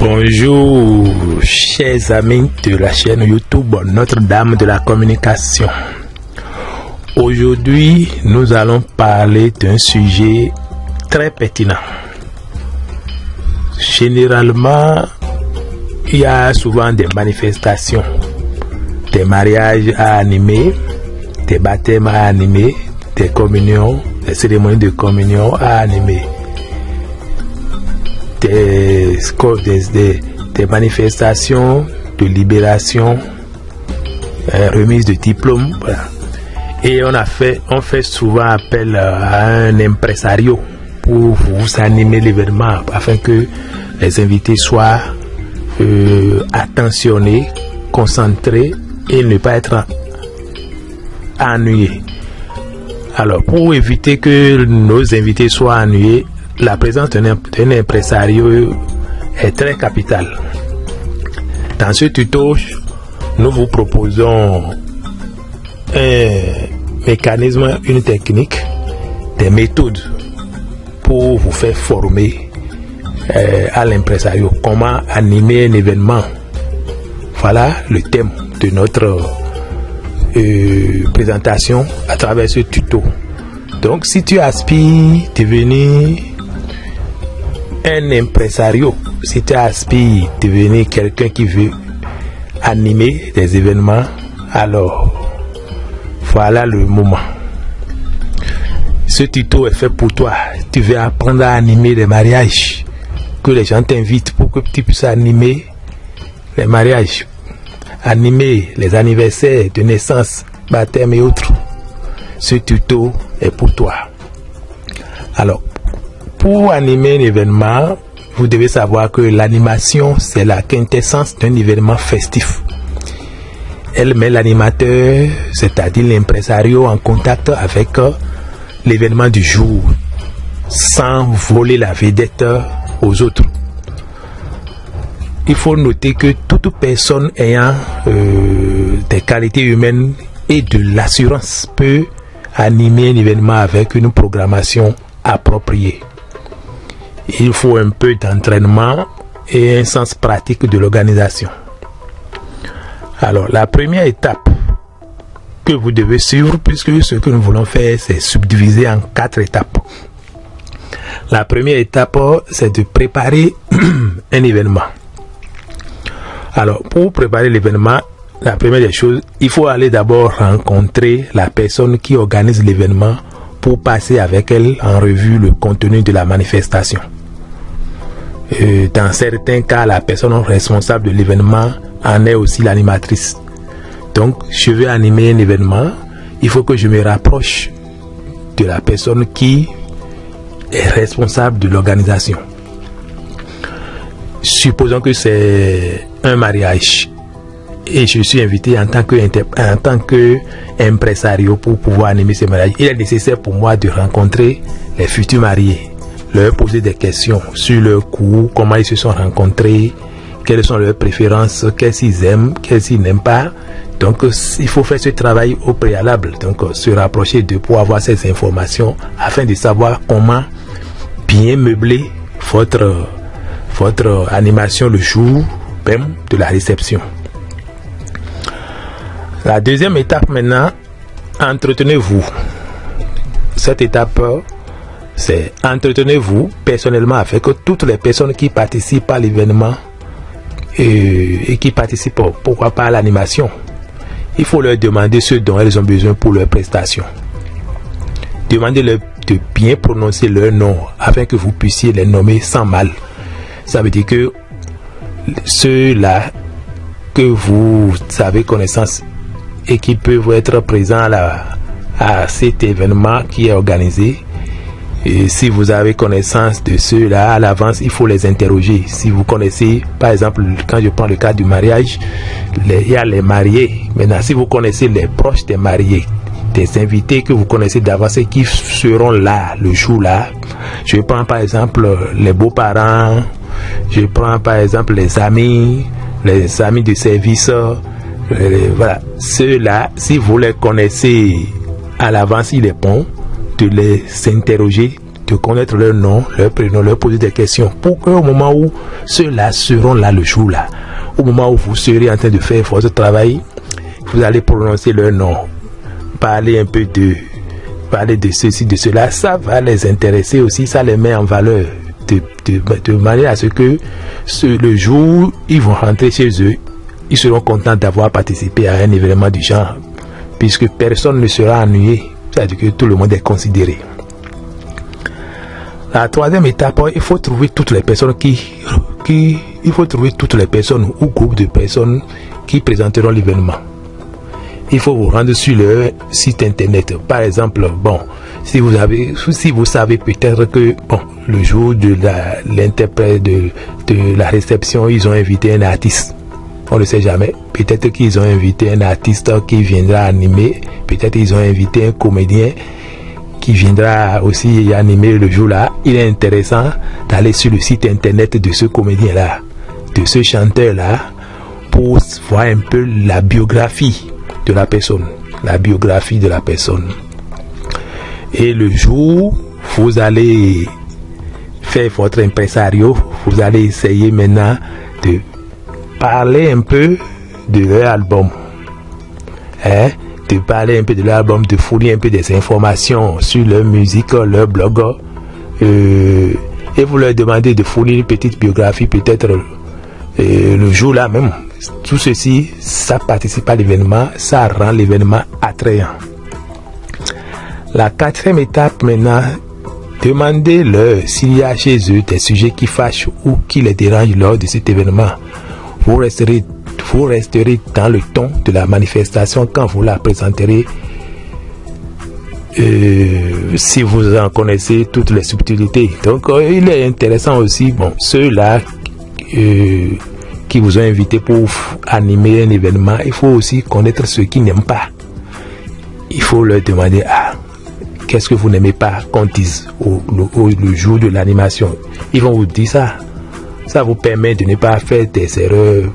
Bonjour, chers amis de la chaîne YouTube Notre-Dame de la Communication. Aujourd'hui, nous allons parler d'un sujet très pertinent. Généralement, il y a souvent des manifestations, des mariages à animer, des baptêmes à animer, des communions, des cérémonies de communion à animer. Des manifestations de libération, remise de diplôme, voilà. Et on fait souvent appel à un impresario pour vous animer l'événement afin que les invités soient attentionnés, concentrés et ne pas être ennuyés. Alors, pour éviter que nos invités soient ennuyés, la présence d'un impresario est très capitale. Dans ce tuto, nous vous proposons un mécanisme, une technique, des méthodes pour vous faire former à l'impresario. Comment animer un événement. Voilà le thème de notre présentation à travers ce tuto. Donc, si tu aspires à devenir un impresario, si tu aspires à devenir quelqu'un qui veut animer des événements, alors voilà le moment. Ce tuto est fait pour toi. Tu veux apprendre à animer des mariages, que les gens t'invitent pour que tu puisses animer les mariages, animer les anniversaires de naissance, baptême et autres. Ce tuto est pour toi. Alors, pour animer un événement, vous devez savoir que l'animation, c'est la quintessence d'un événement festif. Elle met l'animateur, c'est-à-dire l'impresario, en contact avec l'événement du jour, sans voler la vedette aux autres. Il faut noter que toute personne ayant des qualités humaines et de l'assurance peut animer un événement avec une programmation appropriée. Il faut un peu d'entraînement et un sens pratique de l'organisation. Alors, la première étape que vous devez suivre, puisque ce que nous voulons faire, c'est subdiviser en 4 étapes. La première étape, c'est de préparer un événement. Alors, pour préparer l'événement, la première des choses, il faut aller d'abord rencontrer la personne qui organise l'événement pour passer avec elle en revue le contenu de la manifestation. Dans certains cas, la personne responsable de l'événement en est aussi l'animatrice. Donc, je veux animer un événement, il faut que je me rapproche de la personne qui est responsable de l'organisation. Supposons que c'est un mariage et je suis invité en tant que impresario pour pouvoir animer ce mariage. Il est nécessaire pour moi de rencontrer les futurs mariés, leur poser des questions sur leur cours, comment ils se sont rencontrés, quelles sont leurs préférences, qu'est-ce qu'ils aiment, qu'est-ce qu'ils n'aiment pas. Donc, il faut faire ce travail au préalable. Donc, se rapprocher d'eux pour avoir ces informations afin de savoir comment bien meubler votre animation le jour même de la réception. La deuxième étape maintenant, entretenez-vous. Cette étape, c'est entretenez-vous personnellement avec toutes les personnes qui participent à l'événement et qui participent, pourquoi pas, à l'animation. Il faut leur demander ce dont elles ont besoin pour leurs prestations. Demandez-leur de bien prononcer leur nom afin que vous puissiez les nommer sans mal. Ça veut dire que ceux-là que vous avez connaissance et qui peuvent être présents à cet événement qui est organisé, et si vous avez connaissance de ceux-là à l'avance, il faut les interroger. Si vous connaissez, par exemple, quand je prends le cas du mariage, il y a les mariés. Maintenant, si vous connaissez les proches des mariés, des invités que vous connaissez d'avance et qui seront là le jour-là, je prends par exemple les beaux-parents, je prends par exemple les amis de service, voilà, ceux-là, si vous les connaissez à l'avance, il est bon de les interroger de connaître leur nom, leur prénom, leur poser des questions pour qu'au moment où ceux-là seront là le jour-là, au moment où vous serez en train de faire votre travail, vous allez prononcer leur nom, parler un peu d'eux, parler de ceci, de cela, ça va les intéresser aussi, ça les met en valeur de manière à ce que le jour où ils vont rentrer chez eux, ils seront contents d'avoir participé à un événement du genre, puisque personne ne sera ennuyé, c'est-à-dire que tout le monde est considéré. La troisième étape, il faut trouver toutes les personnes il faut trouver toutes les personnes ou groupes de personnes qui présenteront l'événement. Il faut vous rendre sur leur site internet. Par exemple, bon, si vous savez peut-être que bon, le jour de l'interprète de la réception, ils ont invité un artiste. On ne sait jamais. Peut-être qu'ils ont invité un artiste qui viendra animer. Peut-être qu'ils ont invité un comédien qui viendra aussi animer le jour-là. Il est intéressant d'aller sur le site internet de ce comédien-là, de ce chanteur-là, pour voir un peu la biographie de la personne. La biographie de la personne. Et le jour, vous allez faire votre impresario. Vous allez essayer maintenant de parler un peu de leur album, de parler un peu de leur album, de fournir un peu des informations sur leur musique, leur blog, et vous leur demandez de fournir une petite biographie peut-être le jour là même. Tout ceci, ça participe à l'événement, ça rend l'événement attrayant. La quatrième étape maintenant, demandez-leur s'il y a chez eux des sujets qui fâchent ou qui les dérangent lors de cet événement. Vous resterez dans le ton de la manifestation quand vous la présenterez, si vous en connaissez toutes les subtilités. Donc il est intéressant aussi, bon, ceux-là qui vous ont invité pour animer un événement, il faut aussi connaître ceux qui n'aiment pas. Il faut leur demander, qu'est-ce que vous n'aimez pas qu'on dise le jour de l'animation. Ils vont vous dire ça. Ça vous permet de ne pas faire des erreurs.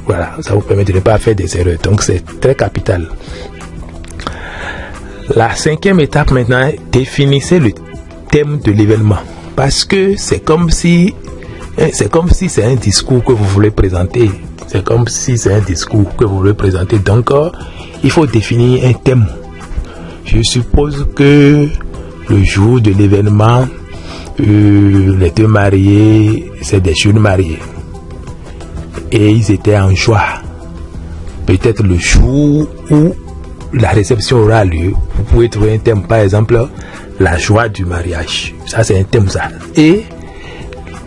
Voilà, ça vous permet de ne pas faire des erreurs. Donc c'est très capital. La cinquième étape maintenant, définissez le thème de l'événement. Parce que c'est comme si c'est un discours que vous voulez présenter. C'est comme si c'est un discours que vous voulez présenter. Donc il faut définir un thème. Je suppose que le jour de l'événement, les deux mariés, c'est des jeunes mariés. Et ils étaient en joie. Peut-être le jour où la réception aura lieu, vous pouvez trouver un thème, par exemple, la joie du mariage. Ça, c'est un thème, ça. Et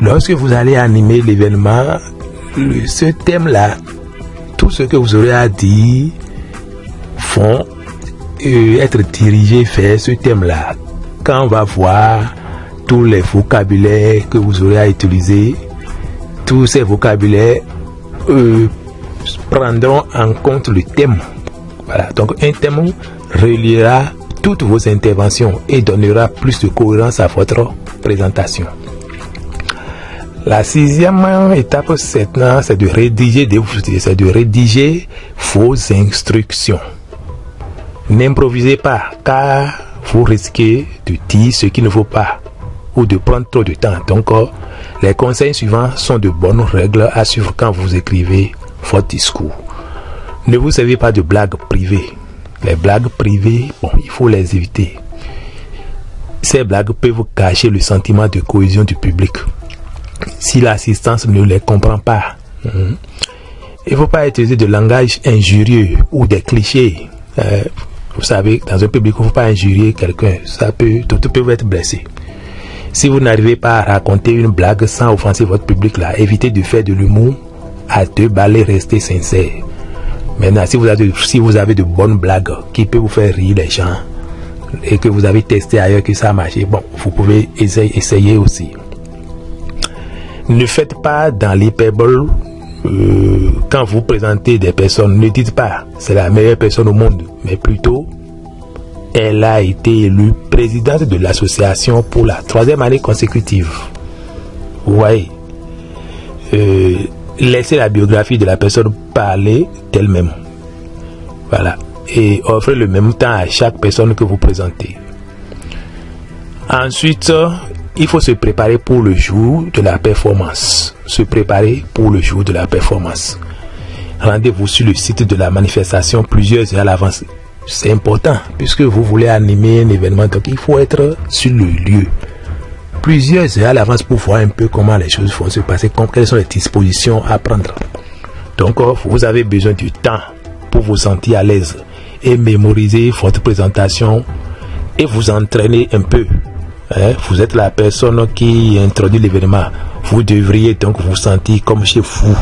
lorsque vous allez animer l'événement, ce thème-là, tout ce que vous aurez à dire vont être dirigés vers ce thème-là. Quand on va voir tous les vocabulaires que vous aurez à utiliser, tous ces vocabulaires prendront en compte le thème. Voilà, donc un thème reliera toutes vos interventions et donnera plus de cohérence à votre présentation. La sixième étape, c'est de rédiger vos instructions. N'improvisez pas, car vous risquez de dire ce qu'il ne faut pas ou de prendre trop de temps. Donc, les conseils suivants sont de bonnes règles à suivre quand vous écrivez votre discours. Ne vous servez pas de blagues privées. Les blagues privées, bon, il faut les éviter. Ces blagues peuvent cacher le sentiment de cohésion du public si l'assistance ne les comprend pas. Il ne faut pas utiliser de langage injurieux ou des clichés. Vous savez, dans un public, il ne faut pas injurier quelqu'un. D'autres peuvent être blessés. Si vous n'arrivez pas à raconter une blague sans offenser votre public, là, évitez de faire de l'humour à deux balais, restez sincère. Maintenant, si vous avez de bonnes blagues qui peuvent vous faire rire les gens et que vous avez testé ailleurs que ça a marché, bon, vous pouvez essayer aussi. Ne faites pas dans l'hyperbole quand vous présentez des personnes. Ne dites pas c'est la meilleure personne au monde, mais plutôt elle a été élue présidente de l'association pour la 3e année consécutive. Vous voyez, laissez la biographie de la personne parler d'elle-même. Voilà. Et offrez le même temps à chaque personne que vous présentez. Ensuite, il faut se préparer pour le jour de la performance. Se préparer pour le jour de la performance. Rendez-vous sur le site de la manifestation plusieurs heures à l'avance. C'est important puisque vous voulez animer un événement, donc il faut être sur le lieu plusieurs heures à l'avance pour voir un peu comment les choses vont se passer, quelles sont les dispositions à prendre. Donc vous avez besoin du temps pour vous sentir à l'aise et mémoriser votre présentation et vous entraîner un peu. Vous êtes la personne qui introduit l'événement. Vous devriez donc vous sentir comme chez vous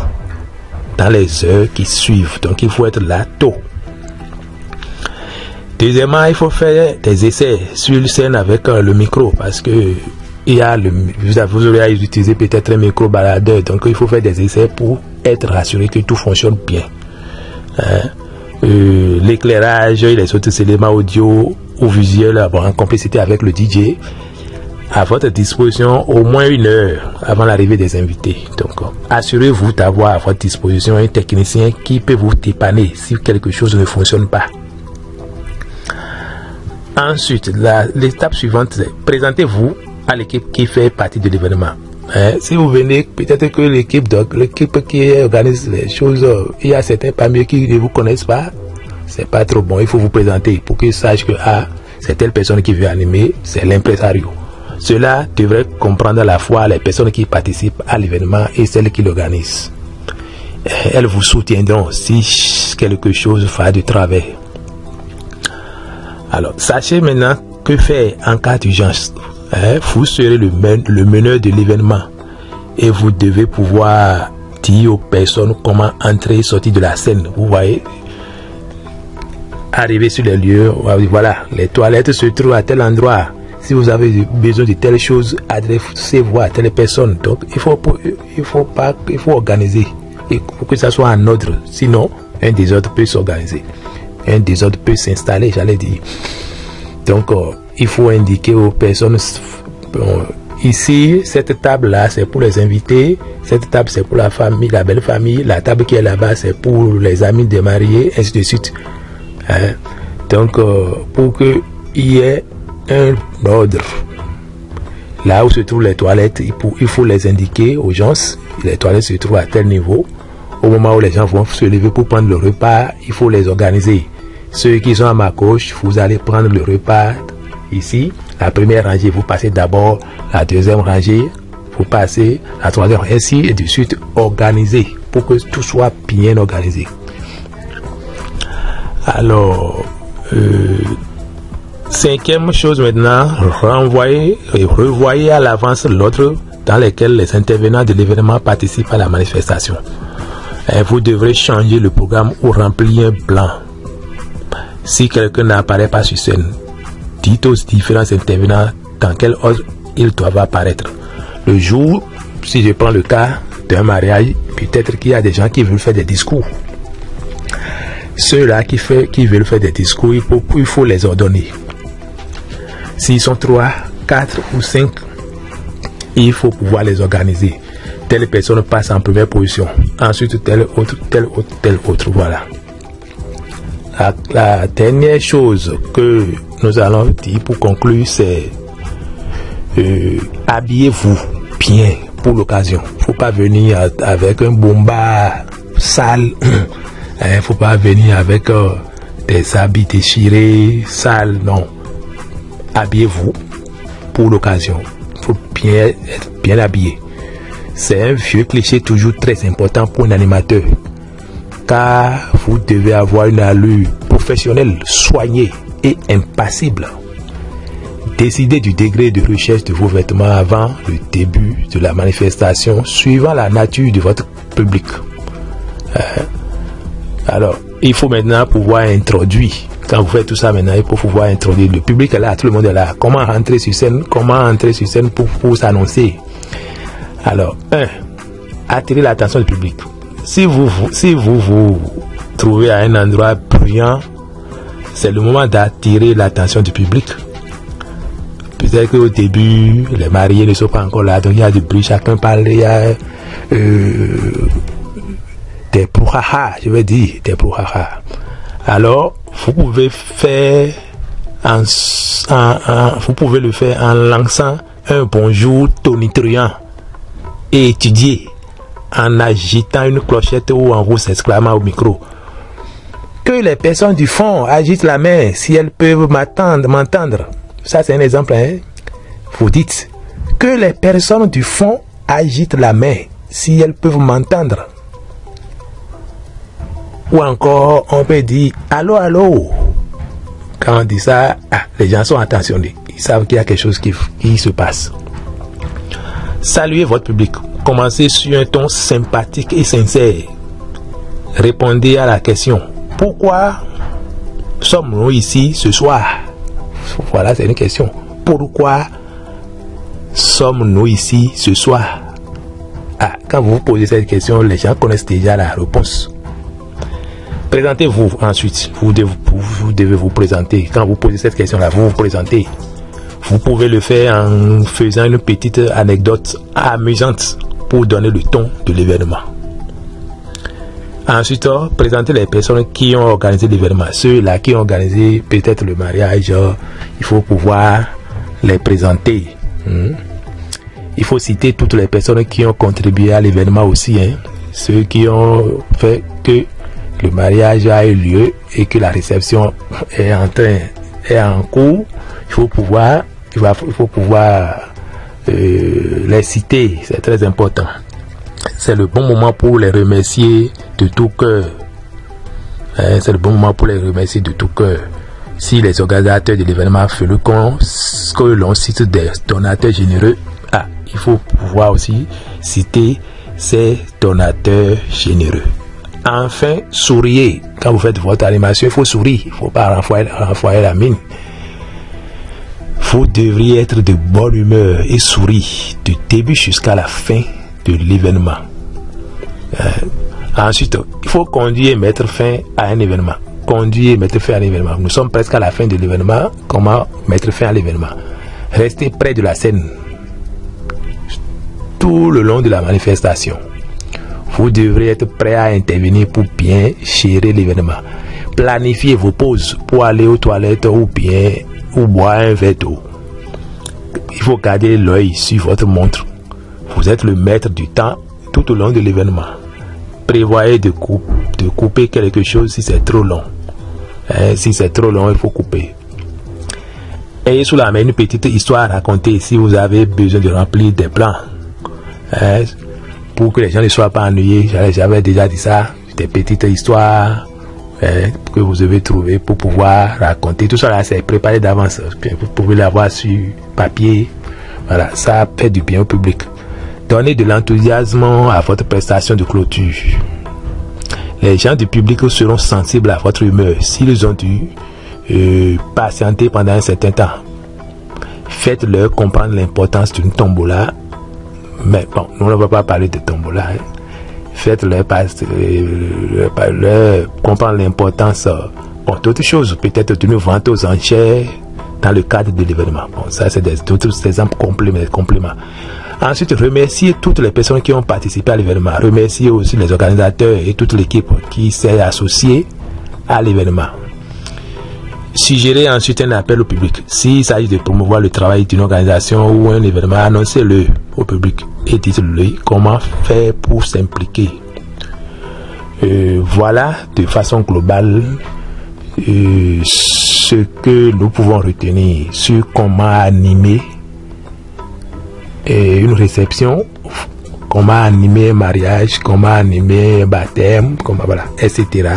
dans les heures qui suivent. Donc il faut être là tôt. Deuxièmement, il faut faire des essais sur scène avec le micro parce que vous aurez utilisé peut-être un micro baladeur. Donc il faut faire des essais pour être rassuré que tout fonctionne bien. L'éclairage et les autres éléments audio ou visuels en complicité avec le DJ à votre disposition au moins 1 heure avant l'arrivée des invités. Donc assurez-vous d'avoir à votre disposition un technicien qui peut vous dépanner si quelque chose ne fonctionne pas. Ensuite, l'étape suivante, c'est présentez-vous à l'équipe qui fait partie de l'événement. Si vous venez, peut-être que l'équipe qui organise les choses, il y a certains parmi eux qui ne vous connaissent pas, c'est pas trop bon. Il faut vous présenter pour qu'ils sachent que c'est telle personne qui veut animer, c'est l'impresario. Cela devrait comprendre à la fois les personnes qui participent à l'événement et celles qui l'organisent. Elles vous soutiendront si quelque chose va de travers. Alors, sachez maintenant que faire en cas d'urgence. Vous serez le meneur de l'événement et vous devez pouvoir dire aux personnes comment entrer et sortir de la scène. Vous voyez, arriver sur les lieux, voilà, les toilettes se trouvent à tel endroit. Si vous avez besoin de telle chose, adressez-vous à telle personne. Donc, il faut organiser pour que ça soit en ordre. Sinon, un désordre peut s'organiser. Un désordre peut s'installer, j'allais dire. Donc, il faut indiquer aux personnes, ici, cette table-là, c'est pour les invités, cette table, c'est pour la famille, la belle famille, la table qui est là-bas, c'est pour les amis des mariés, ainsi de suite. Donc, pour qu'il y ait un ordre, là où se trouvent les toilettes, il faut les indiquer aux gens, les toilettes se trouvent à tel niveau. Au moment où les gens vont se lever pour prendre le repas, il faut les organiser. Ceux qui sont à ma gauche, vous allez prendre le repas ici. La première rangée, vous passez d'abord la deuxième rangée, vous passez la troisième, ainsi et de suite, organisé pour que tout soit bien organisé. Alors, cinquième chose maintenant, revoyez à l'avance l'ordre dans lequel les intervenants de l'événement participent à la manifestation. Vous devrez changer le programme ou remplir un blanc. Si quelqu'un n'apparaît pas sur scène, dites aux différents intervenants dans quel ordre ils doivent apparaître. Le jour, si je prends le cas d'un mariage, peut-être qu'il y a des gens qui veulent faire des discours. Ceux-là qui veulent faire des discours, il faut les ordonner. S'ils sont 3, 4 ou 5, il faut pouvoir les organiser. Telle personne passe en première position, ensuite telle autre, voilà. La dernière chose que nous allons dire pour conclure, c'est habillez-vous bien pour l'occasion. Il ne faut pas venir avec un bomba sale. Il ne faut pas venir avec des habits déchirés, sales, non. Habillez-vous pour l'occasion. Il faut bien être bien habillé. C'est un vieux cliché toujours très important pour un animateur. Car vous devez avoir une allure professionnelle, soignée et impassible. Décidez du degré de recherche de vos vêtements avant le début de la manifestation, suivant la nature de votre public. Alors, il faut maintenant pouvoir introduire. Quand vous faites tout ça maintenant, il faut pouvoir introduire. Le public est là, tout le monde est là. Comment rentrer sur scène? Comment entrer sur scène pour s'annoncer? Alors, 1. Attirer l'attention du public. Si vous vous trouvez à un endroit bruyant, c'est le moment d'attirer l'attention du public. Peut-être qu'au début, les mariés ne sont pas encore là, donc il y a du bruit, chacun parle, il y a des brouhaha, je vais dire, des brouhaha. Alors, vous pouvez le faire en lançant un bonjour tonitruant et étudié en agitant une clochette ou en vous s'exclamant au micro. Que les personnes du fond agitent la main si elles peuvent m'entendre. Ça, c'est un exemple. Hein? Vous dites que les personnes du fond agitent la main si elles peuvent m'entendre. Ou encore, on peut dire allô, allô. Quand on dit ça, les gens sont attentionnés. Ils savent qu'il y a quelque chose qui se passe. Saluez votre public. Commencez sur un ton sympathique et sincère. Répondez à la question. Pourquoi sommes-nous ici ce soir? Voilà, c'est une question. Pourquoi sommes-nous ici ce soir? Quand vous posez cette question, les gens connaissent déjà la réponse. Présentez-vous ensuite. Vous devez vous présenter. Quand vous posez cette question-là, vous vous présentez. Vous pouvez le faire en faisant une petite anecdote amusante pour donner le ton de l'événement. Ensuite, présentez les personnes qui ont organisé l'événement. Ceux-là qui ont organisé peut-être le mariage, il faut pouvoir les présenter. Il faut citer toutes les personnes qui ont contribué à l'événement aussi. Ceux qui ont fait que le mariage a eu lieu et que la réception est en cours. Il faut pouvoir les citer. C'est très important. C'est le bon moment pour les remercier de tout cœur. C'est le bon moment pour les remercier de tout cœur. Si les organisateurs de l'événement veulent que l'on cite des donateurs généreux, il faut pouvoir aussi citer ces donateurs généreux. Enfin, souriez. Quand vous faites votre animation, il faut sourire. Il ne faut pas renvoyer la mine. Vous devriez être de bonne humeur et sourire du début jusqu'à la fin de l'événement. Ensuite, il faut conduire et mettre fin à un événement. Conduire et mettre fin à un événement. Nous sommes presque à la fin de l'événement. Comment mettre fin à l'événement? Restez près de la scène tout le long de la manifestation. Vous devrez être prêt à intervenir pour bien gérer l'événement. Planifiez vos pauses pour aller aux toilettes ou boire un verre d'eau. Il faut garder l'œil sur votre montre. Vous êtes le maître du temps tout au long de l'événement. Prévoyez de couper quelque chose si c'est trop long. Si c'est trop long, il faut couper. Ayez sous la main une petite histoire à raconter si vous avez besoin de remplir des plans. Pour que les gens ne soient pas ennuyés. J'avais déjà dit ça. Des petites histoires que vous devez trouver pour pouvoir raconter. Tout ça là, c'est préparé d'avance. Vous pouvez l'avoir sur papier. Voilà, ça fait du bien au public. Donnez de l'enthousiasme à votre prestation de clôture. Les gens du public seront sensibles à votre humeur s'ils ont dû patienter pendant un certain temps. Faites-leur comprendre l'importance d'une tombola. Mais bon, nous ne va pas parler de tombola. Faites-leur comprendre l'importance d'autres choses, peut-être d'une vente aux enchères dans le cadre de l'événement. Bon, ça c'est d'autres exemples compléments. Ensuite, remerciez toutes les personnes qui ont participé à l'événement. Remerciez aussi les organisateurs et toute l'équipe qui s'est associée à l'événement. Suggérez ensuite un appel au public. S'il s'agit de promouvoir le travail d'une organisation ou un événement, annoncez-le au public et dites-le comment faire pour s'impliquer. Voilà de façon globale ce que nous pouvons retenir sur comment animer une réception, comment animer un mariage, comment animer un baptême, etc.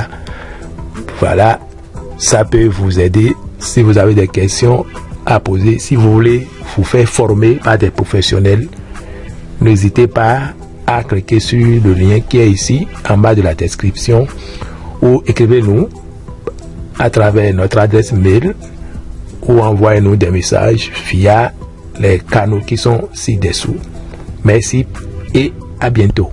Voilà, ça peut vous aider si vous avez des questions à poser. Si vous voulez vous faire former par des professionnels, n'hésitez pas à cliquer sur le lien qui est ici en bas de la description ou écrivez-nous à travers notre adresse mail ou envoyez-nous des messages via les canaux qui sont ci-dessous. Merci et à bientôt.